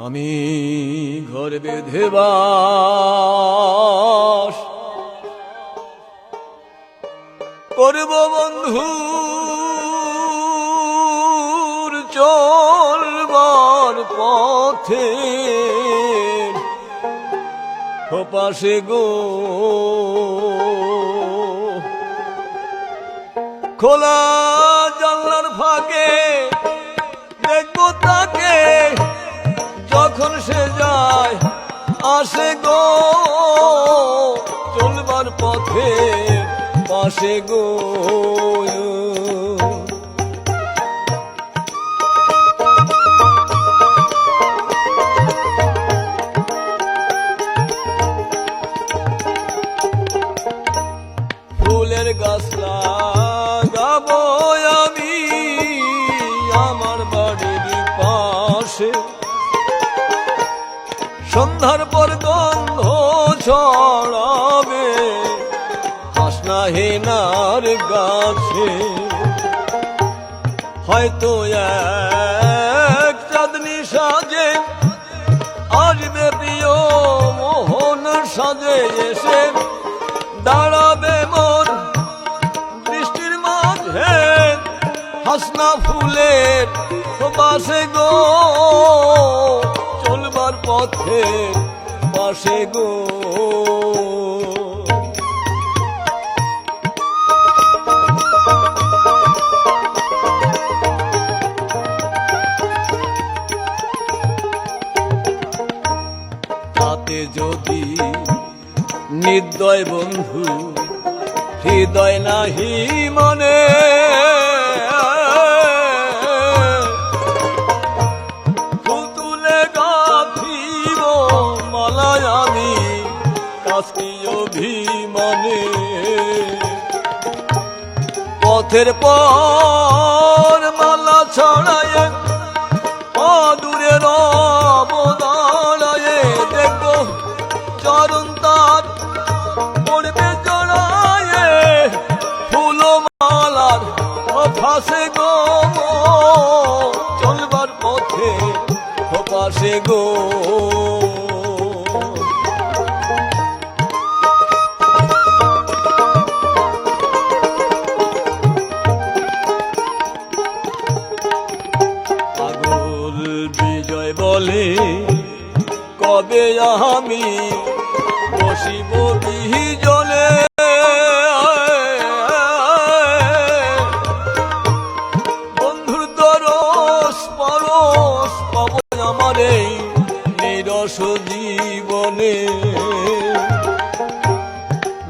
আমি ঘর বেঁধে বাস করব বন্ধুর চলবার পথে পাশে গো খোলা জানলার ফাঁকে দেখবো তাকে যখন সে যায় আসে গো চলবার পথে পাশে গো ফুলের গাছ লাগাবো আমি আমার বাড়ির পাশে সন্ধ্যার পর গন্ধ ছড়াবে হাসনা হেনার গাছে হয়তো এক চাঁদনি সাজে আসবে প্রিয় মোহন সাজে এসে দাঁড়াবে মোর বৃষ্টির মাঝে হাসনা ফুলের পাশে গো চলবার পথে পাশে গো তাতে যদি নির্দয় বন্ধু হৃদয় নাহি মনে ফুল তুলে গাঁথিব মালায় আমি কাশি অভিমানে পথের পর মালা ছড়ায় অদূরে রব দাঁড়ায় দেখবো চরণ তার পড়বে জড়ায় ফুল মালার ফাঁসে গো চলবার পথে পাশে গো পাগল বিজয় বলে কবে আমি বসিব বিজলে বন্ধুর দরস পরশ পাব আমার এই নিরস জীবনে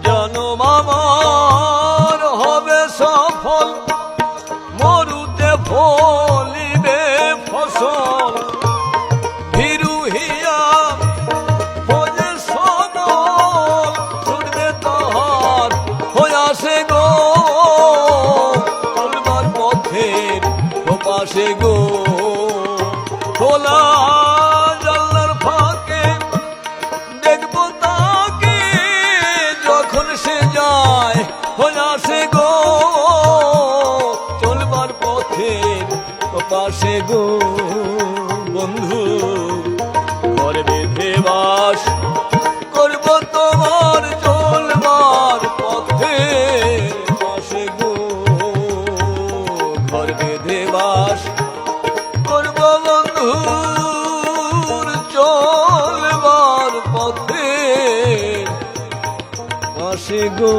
জনম আমার হবে সফল মরুতে ফলিবে ফসল ভীরু হিয়া ভোজে সবল ছুটবে তাহার হইয়াছে গো চলবার পথের পাশে গো খোলা জানলার ফাঁকে দেখবো তাকে যখন সে যায় হইয়াছে গো চলবার পথের পাশে গো বন্ধু ঘর বেঁধে বাস করব তোমার চলবার পথে পাশে গো ঘর বেঁধে বাস করব বন্ধুর চলবার পথে পাশে গো